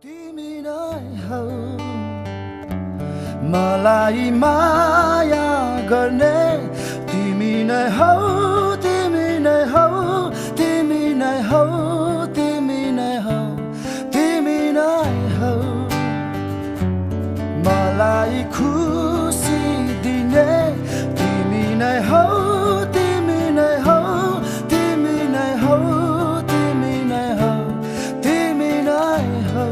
तिमी नै हौ मलाई माया गर्ने तिमी नै हौ तिमी नै हौ तिमी नै हौ तिमी नै हौ तिमी नै हौ मलाई खुसी दिने तिमी नै हौ तिमी नै हौ तिमी नै हौ तिमी नै हौ तिमी नै हौ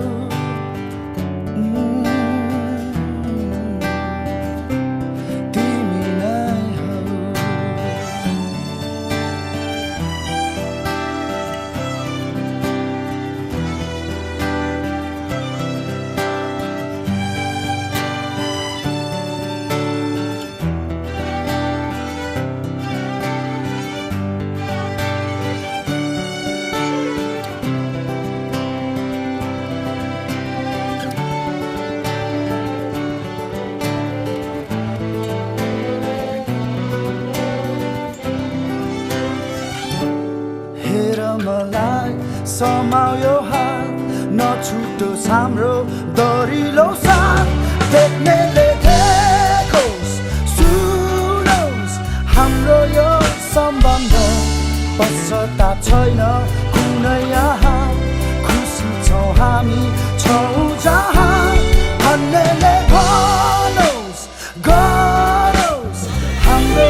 मलाई समायो हात नछुटोस् हाम्रो दरिलो साथ देख्नेले देखोस् सुनोस् हाम्रो यो सम्बन्ध पश्चाताप छैन कुनै यहाँ खुसी छौँ हामी छौँ जहाँ भन्नेले भनोस् गरोस् हाम्रो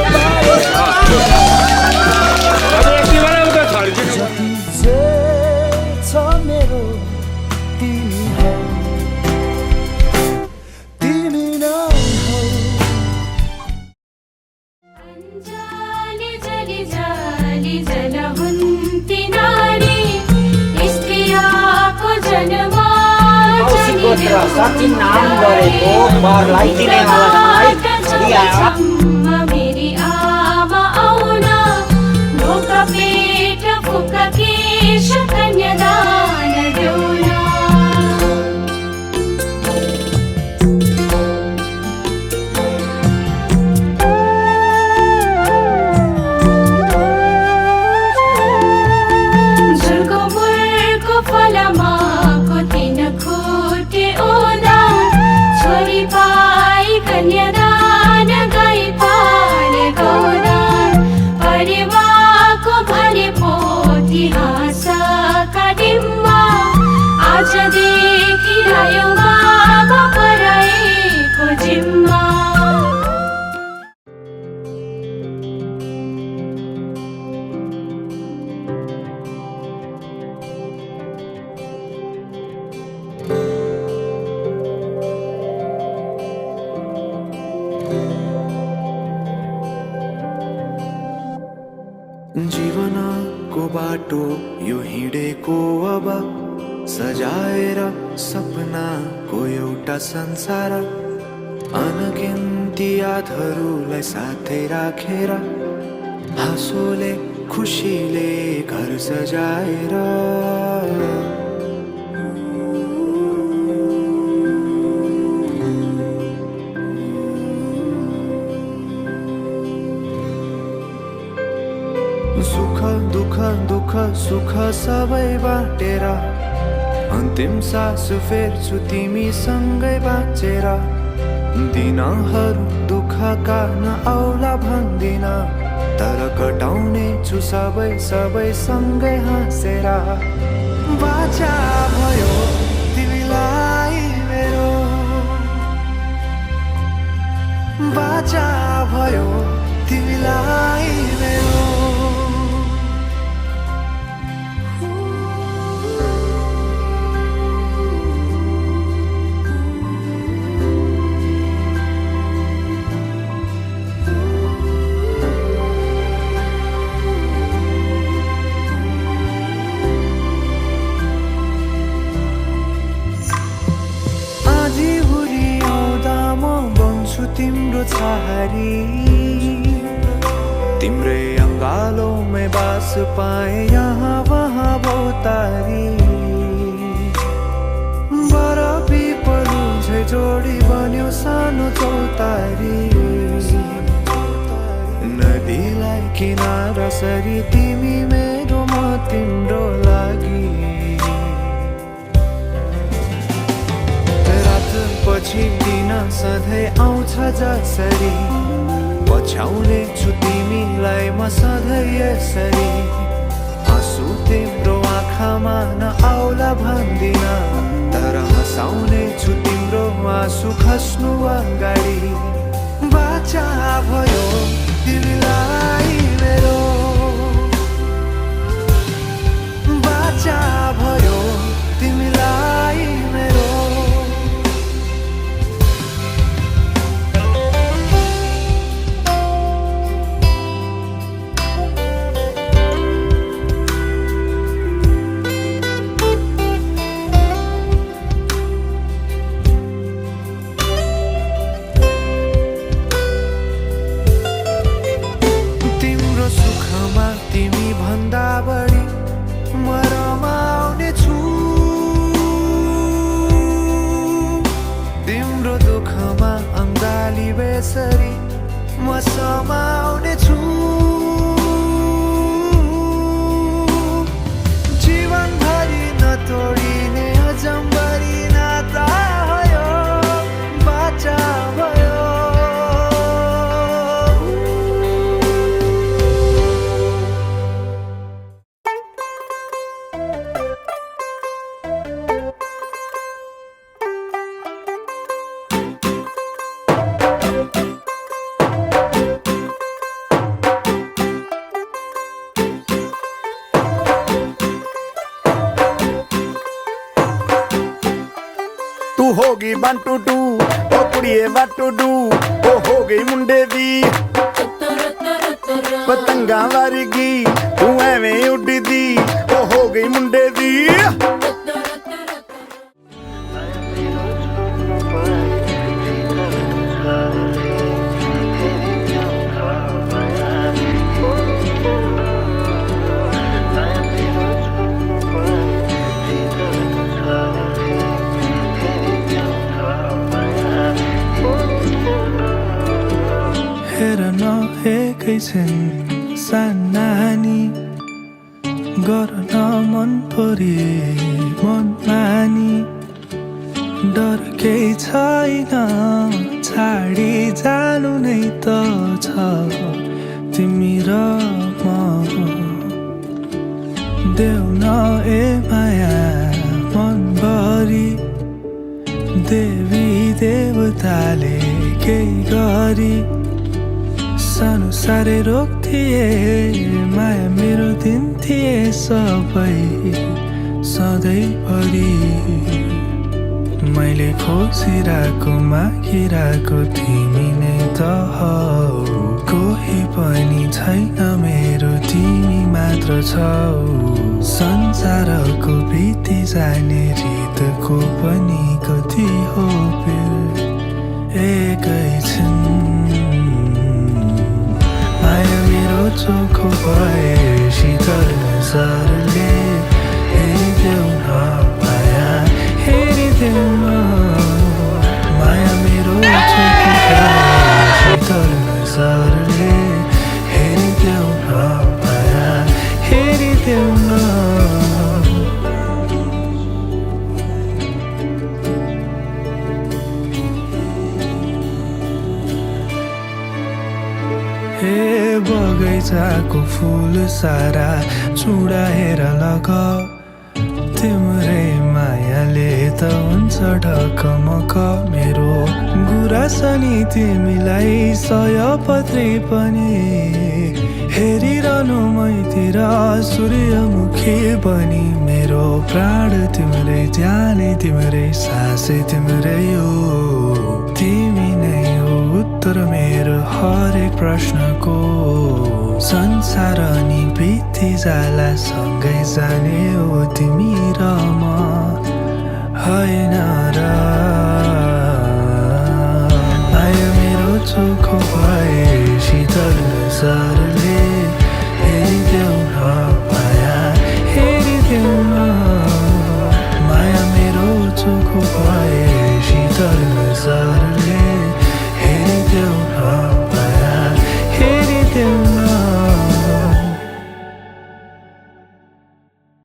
मेरो तिमी हौ तिमी नै हौ जाली जली जाली जलहुन्ती नारी स्त्रीको जन्म साँच्ची नाम गरेको वरलाई मेरी आमा आउन ढोक पेट फुक केश कन्यादान देउन झुलको मुलको फलमाको तिन खुट्टे ओदा छोरी पाई कन्यादान गाई पाले गौदान परिवारको भने पोथी हाँसका डिम्बा आजदेखि आयो बाबा पराएको जिम्मा जीवनको बाटो यो हिँडेको अब सजाएर सपनाको एउटा संसार अनगिन्ती यादहरूलाई साथै राखेर हाँसोले खुसीले घर सजाएर सुख दुःख दुःख सुख सबै बाटेर अन्तिम सास फेर्छु तिमीसँगै बाँचेर दिनहरू दुःखका नआउला भन्दिन तर कटाउने छु सबै सबै सँगै हाँसेर बाचा भयो तिमीलाई मेरो बाचा भयो तिमीलाई मेरो तिम्रो छहारी तिम्रै अङ्गालोमै बास पाए यहाँ वहाँ बहुतारी बर पिपलु झै जोडी बन्यो सानो चौतारी नदीलाई किनारा सरी तिमी मेरो म तिम्रो लागि पछि किन सधैँ आउँछ जसरी पछ्याउने छु तिमीलाई म सधैँ यसरी आँसु तिम्रो आँखामा नआउला भन्दिन तर हँसाउने छु तिम्रो आँसु खस्नु अगाडि बाचा भयो तिमीलाई मेरो बाचा भयो तिमीलाई मेरो तिम्रो सुखमा तिमी भन्दा बढी म रमाउने छु तिम्रो दुःखमा अङ्गाली बेसरी म समाउने छु जीवनभरि नतोडिने अजम्बरी नाता भयो बाचा भयो तू होगी 1 2 2 ओ कुड़िए what to do ओ हो गई मुंडे दी पतंगा वारगी तू एवें उड़दी ओ हो गई मुंडे दी हेर नहेकैछन् सानानी गर न मन परे मन मानी डर केही छैन छाडी जानु नै त छ तिमी र म देऊ न ए माया मनभरि देवी देवताले केही गरी सानो साह्रै रोक्थिए माया मेरो दिन्थिए सबै सधैँभरि मैले खोजिरहेको मागिरहेको तिमी नै त हौ कोही पनि छैन मेरो तिमी मात्र छौ संसारको बिति जाने रितको पनि कति हो एकै छिन् माया मेरो चोखो भए शीतल नजरले हेरिदेऊ न माया हेरिदेऊ न माया मेरो चोखो भए शीतल नजरले हेरिदेऊ न माया हेरिदेऊ न हे बगैँचाको फुल सारा चुडाएर लग तिम्रै मायाले त हुन्छ ढकमक मेरो गुरासनी तिमीलाई सयपत्री पनि हेरिरहनु मैतिर सूर्यमुखी बनी मेरो प्राण तिम्रै ज्यानै तिम्रै सासै तिम्रै हो तिमी नै हो उत्तर मेरो हरेक प्रश्नको संसार नि बित्ती जाला सँगै जाने हो तिमी